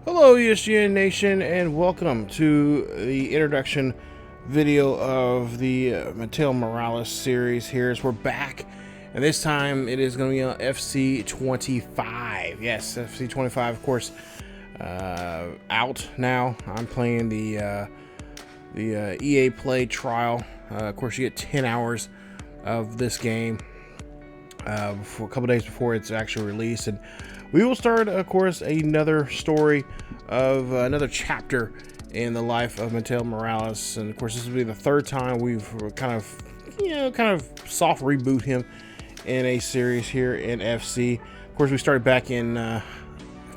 Hello ESGN Nation, and welcome to the introduction video of the Mateo Morales series here. As we're back, and this time it is going to be on FC 25. Yes, FC 25, of course, out now. I'm playing the EA Play trial. Of course, you get 10 hours of this game for a couple days before it's actually released, and we will start, of course, another story of another chapter in the life of Mateo Morales. And of course, this will be the third time we've kind of soft reboot him in a series here in FC. Of course, we started back in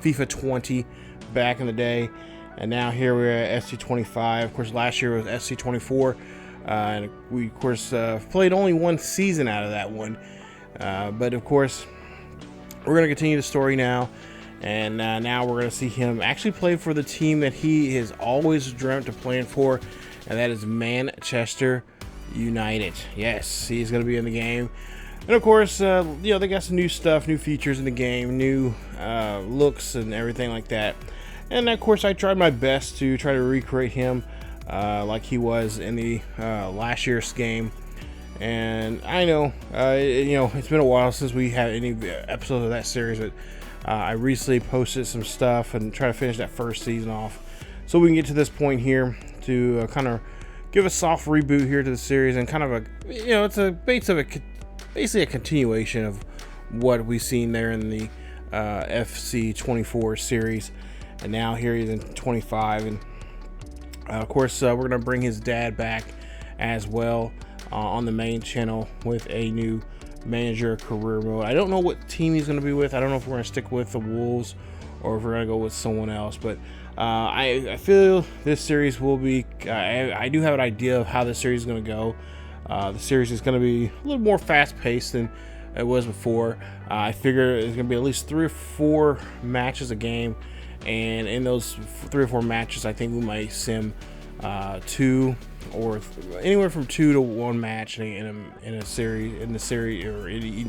FIFA 20 back in the day, and now here we're at FC 25. Of course, last year was FC 24, and we of course played only one season out of that one, but of course we're going to continue the story now, and now we're going to see him actually play for the team that he has always dreamt of playing for, and that is Manchester United. Yes, he's going to be in the game. And of course, they got some new stuff, new features in the game, new looks and everything like that. And of course, I tried my best to try to recreate him like he was in the last year's game. And I know, it's been a while since we had any episodes of that series, but I recently posted some stuff and try to finish that first season off, so we can get to this point here to kind of give a soft reboot here to the series, and kind of basically a continuation of what we've seen there in the FC 24 series, and now here he's in 25, and of course we're gonna bring his dad back as well. On the main channel with a new manager career mode. I don't know what team he's going to be with. I don't know if we're going to stick with the Wolves or if we're going to go with someone else, but I feel this series will be, I do have an idea of how this series is going to go. The series is going to be a little more fast paced than it was before. I figure it's going to be at least 3 or 4 matches a game, and in those 3 or 4 matches I think we might sim 2 or anywhere from 2 to 1 match in a series, or in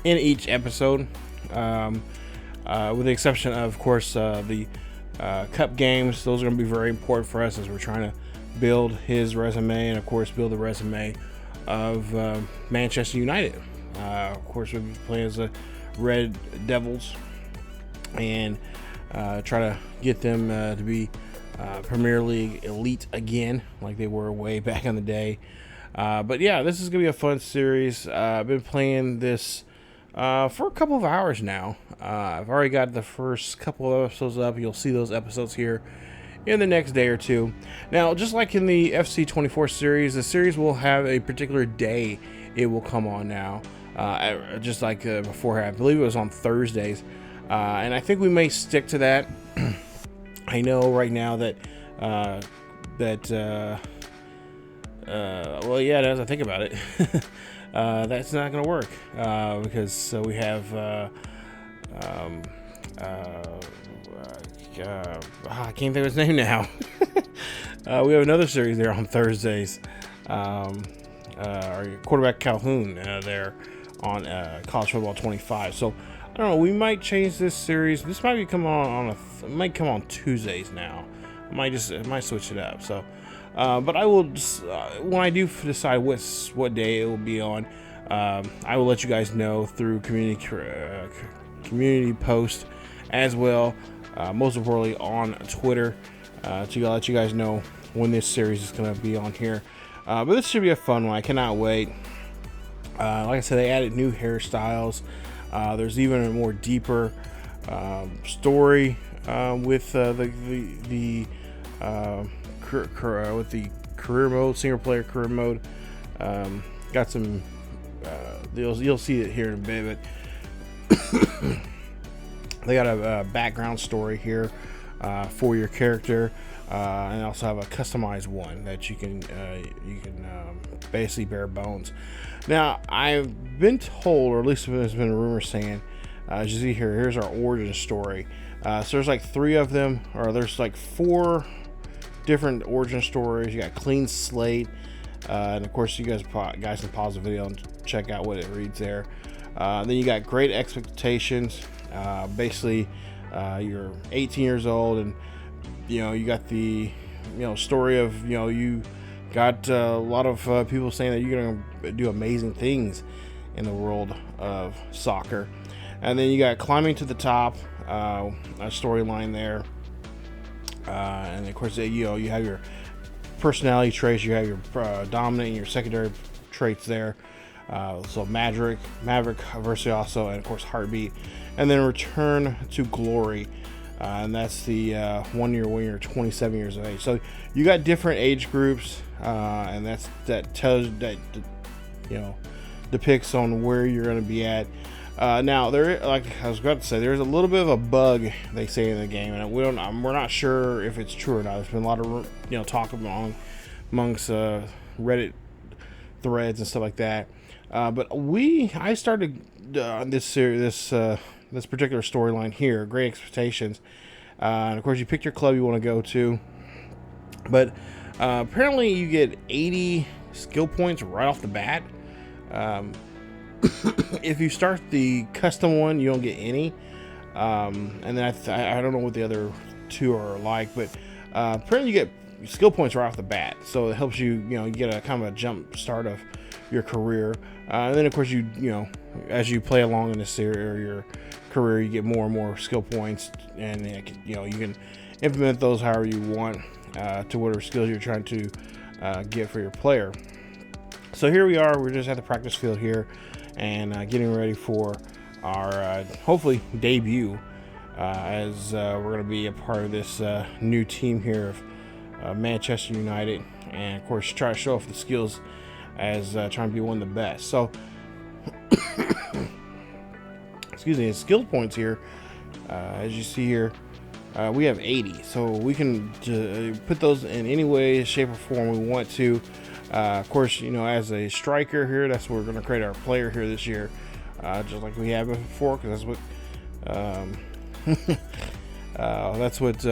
each episode, with the exception of course the cup games. Those are going to be very important for us as we're trying to build his resume, and of course build the resume of Manchester United. Of course we'll be playing as the Red Devils, and try to get them to be Premier League elite again, like they were way back in the day. But yeah, this is gonna be a fun series. I've been playing this for a couple of hours now. I've already got the first couple of episodes up. You'll see those episodes here in the next day or two. Now, just like in the FC 24 series, the series will have a particular day it will come on now. Just like before, I believe it was on Thursdays, and I think we may stick to that. I know right now that well, yeah, as I think about it, that's not going to work, because we have I can't think of his name now. We have another series there on Thursdays. Our quarterback Calhoun there on College Football 25. So I don't know. We might change this series. This might be come on might come on Tuesdays now. I might switch it up. So, but I will just, when I do decide what day it will be on, I will let you guys know through community post as well. Most importantly on Twitter, to let you guys know when this series is going to be on here. But this should be a fun one. I cannot wait. Like I said, they added new hairstyles. There's even a more deeper story with the career mode, single player career mode. Got some. You'll see it here in a bit, but they got a background story here for your character, and also have a customized one that you can basically bare bones. Now, I've been told, or at least there's been a rumor saying, as you see here, here's our origin story. So there's like 3 of them, or there's like 4 different origin stories. You got Clean Slate, and of course you guys can pause the video and check out what it reads there. Then you got Great Expectations, basically you're 18 years old, and you got the story of you got a lot of people saying that you're going to do amazing things in the world of soccer. And then you got climbing to the top, a storyline there, and of course you have your personality traits, you have your dominant and your secondary traits there. So Maverick, Versioso, and of course Heartbeat, and then Return to Glory, and that's the 1 year when you're 27 years of age. So you got different age groups, and that tells that depicts on where you're going to be at. Now there, like I was about to say, there's a little bit of a bug they say in the game, and we're not sure if it's true or not. There's been a lot of talk amongst Reddit threads and stuff like that. But I started this series, this particular storyline here, Great Expectations, and of course you pick your club you want to go to, but apparently you get 80 skill points right off the bat. If you start the custom one, you don't get any, and then I don't know what the other two are like, but apparently you get skill points right off the bat, so it helps you you get a kind of a jump start of your career, and then of course as you play along in this series or your career, you get more and more skill points, and you can implement those however you want to whatever skills you're trying to get for your player. So here we are, we're just at the practice field here, and getting ready for our hopefully debut, as we're going to be a part of this new team here of Manchester United, and of course try to show off the skills as trying to be one of the best. So excuse me, skill points here, as you see here, we have 80, so we can put those in any way, shape, or form we want to. Of course, as a striker here, that's where we're going to create our player here this year, just like we have before, because that's what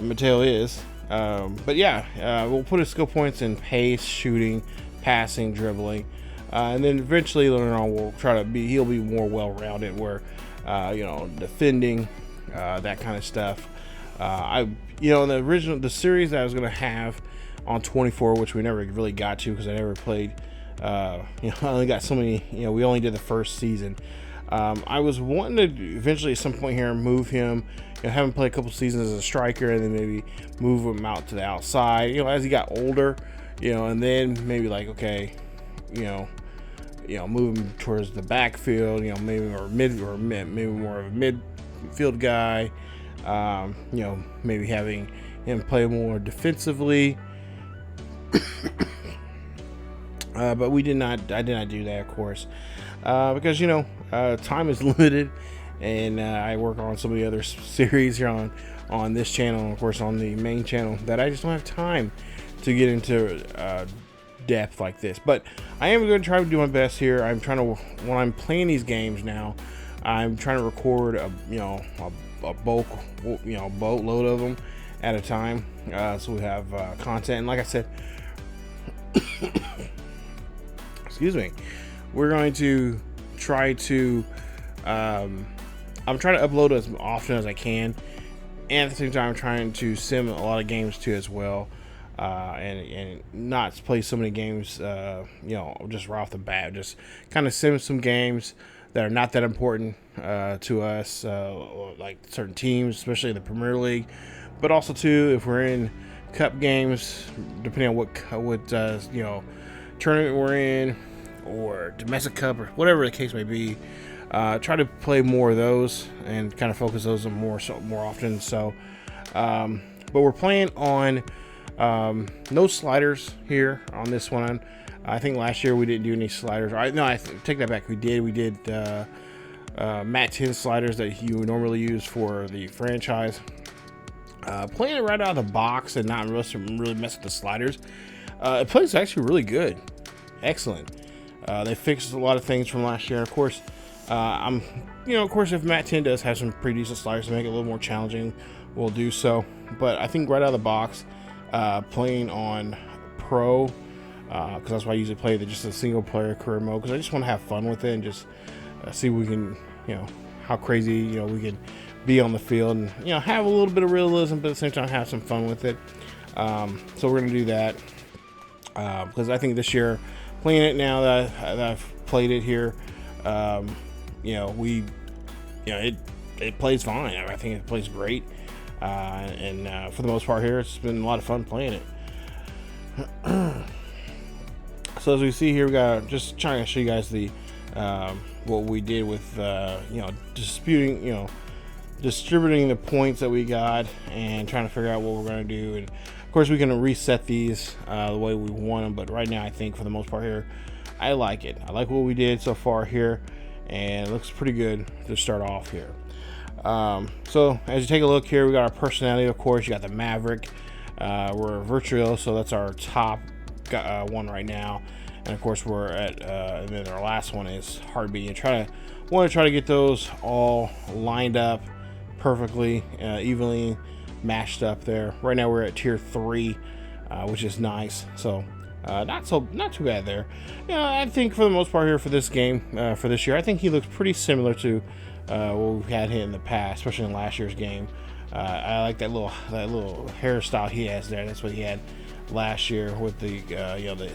Mateo is. But yeah, we'll put his skill points in pace, shooting, passing, dribbling, and then eventually later on he'll be more well-rounded, where defending, that kind of stuff. In the series that I was going to have on 24, which we never really got to because I never played, I only got so many, we only did the first season. I was wanting to eventually at some point here move him, have him play a couple seasons as a striker, and then maybe move him out to the outside, as he got older, and then maybe move him towards the backfield, maybe maybe more of a midfield guy. Maybe having him play more defensively. But I did not do that, of course, because time is limited, and I work on some of the other series here on this channel, and of course on the main channel, that I just don't have time to get into depth like this. But I am going to try to do my best here. When I'm playing these games now, I'm trying to record a boatload of them at a time, so we have content. And like I said, excuse me, we're going to try to I'm trying to upload as often as I can, and at the same time I'm trying to sim a lot of games too as well, and not play so many games just right off the bat, just kind of sim some games that are not that important to us, like certain teams, especially in the Premier League, but also too if we're in cup games, depending on what tournament we're in, or domestic cup, or whatever the case may be. Try to play more of those and kind of focus those on more often. So, but we're playing on no sliders here on this one. I think last year we didn't do any sliders. I take that back. We did Mat 10 sliders that you would normally use for the franchise. Playing it right out of the box and not really mess with the sliders. It plays actually really good. Excellent. They fixed a lot of things from last year. Of course, of course, if Mat 10 does have some pretty decent sliders to make it a little more challenging, we'll do so. But I think right out of the box, playing on Pro, because that's why I usually play just a single player career mode, because I just want to have fun with it and just see if we can how crazy we can be on the field, and have a little bit of realism, but at the same time have some fun with it. So we're gonna do that because I think this year, playing it now that I've played it here, it plays fine. I think it plays great, and for the most part here, it's been a lot of fun playing it. So as we see here, we got just trying to show you guys the what we did with distributing the points that we got and trying to figure out what we're going to do. And of course we can reset these the way we want them, but right now I think for the most part here, I like it. I like what we did so far here, and it looks pretty good to start off here. So as you take a look here, we got our personality. Of course, you got the Maverick. We're Virtuoso, that's our top one right now, and of course we're at and then our last one is Heartbeat. And want to try to get those all lined up perfectly, evenly matched up there. Right now we're at tier 3, which is nice. So not too bad there. I think for the most part here for this game, for this year, I think he looks pretty similar to what we've had in the past, especially in last year's game. I like that little hairstyle he has there. That's what he had last year with the the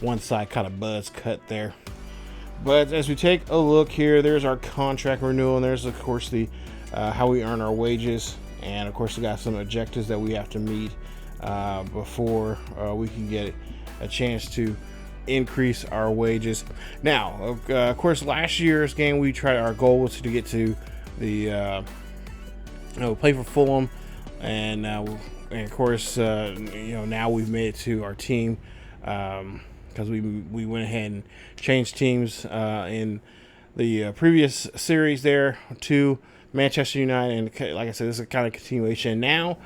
one side kind of buzz cut there. But as we take a look here, there's our contract renewal, and there's of course the how we earn our wages, and of course we got some objectives that we have to meet before we can get a chance to increase our wages. Now of course last year's game our goal was to get to the play for Fulham, and of course now we've made it to our team, because we went ahead and changed teams in the previous series there to Manchester United, and like I said, this is a kind of continuation. Now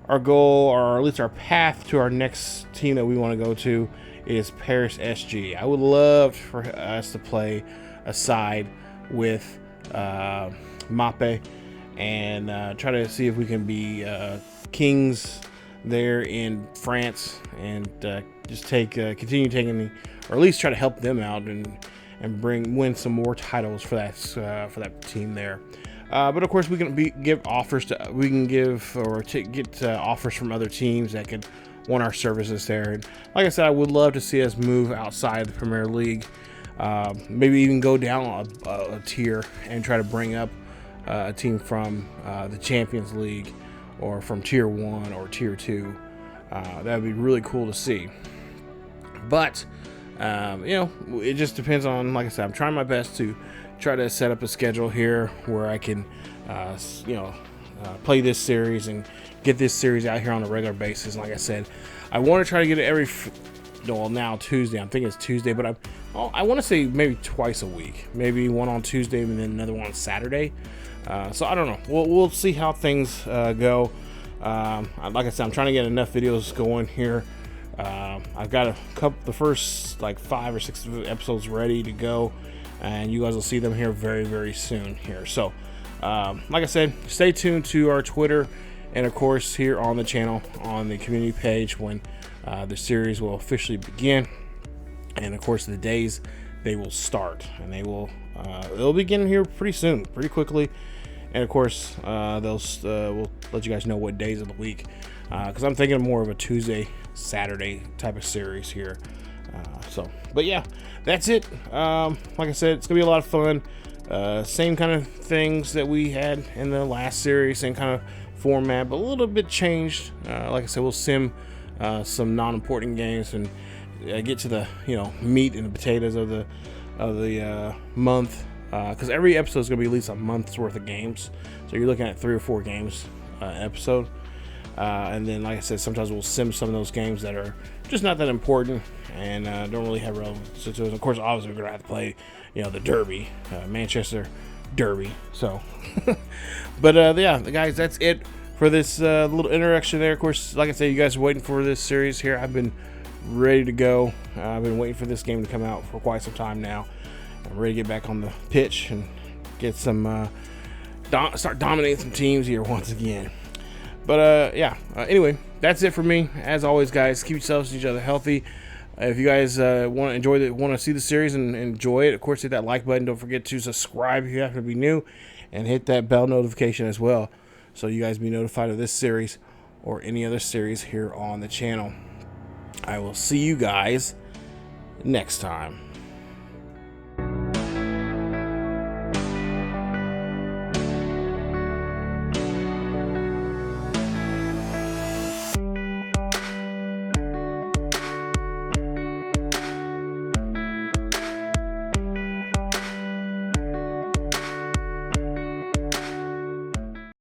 our goal, or at least our path to our next team that we want to go to, is Paris SG. I would love for us to play a side with Mape and try to see if we can be kings there in France, and just continue taking or at least try to help them out and win some more titles for that team there. But of course we can give offers get offers from other teams that could want our services there. And like I said, I would love to see us move outside the Premier League, maybe even go down a tier and try to bring up a team from the Champions League, or from tier 1 or tier 2. That would be really cool to see. But it just depends on, like I said, I'm trying my best to try to set up a schedule here where I can play this series and get this series out here on a regular basis. And like I said, I want to try to get it now Tuesday. I'm thinking it's Tuesday, but I want to say maybe twice a week, maybe one on Tuesday and then another one on Saturday. So I don't know. We'll see how things go. Like I said, I'm trying to get enough videos going here. I've got the first like 5 or 6 episodes ready to go, and you guys will see them here very, very soon here. So like I said, stay tuned to our Twitter, and of course here on the channel, on the community page, when the series will officially begin, and of course the days they will start, and they'll begin here pretty soon, pretty quickly. And of course we'll let you guys know what days of the week, because I'm thinking more of a Tuesday Saturday type of series here. But yeah, that's it. Like I said, it's gonna be a lot of fun. Same kind of things that we had in the last series, same kind of format, but a little bit changed. Like I said, we'll sim some non-important games and get to the meat and the potatoes of the month, because every episode is going to be at least a month's worth of games, so you're looking at 3 or 4 games episode. And then, like I said, sometimes we'll sim some of those games that are just not that important and don't really have relevance to it. Of course, obviously we're going to have to play the Derby, Manchester Derby. So but yeah, guys, that's it for this little interaction there. Of course, like I said, you guys are waiting for this series here. I've been ready to go. I've been waiting for this game to come out for quite some time now. I'm ready to get back on the pitch and get some start dominating some teams here once again. But yeah, anyway, that's it for me. As always, guys, keep yourselves and each other healthy. If you guys want to see the series and enjoy it, of course, hit that like button. Don't forget to subscribe if you happen to be new, and hit that bell notification as well, so you guys be notified of this series or any other series here on the channel. I will see you guys next time.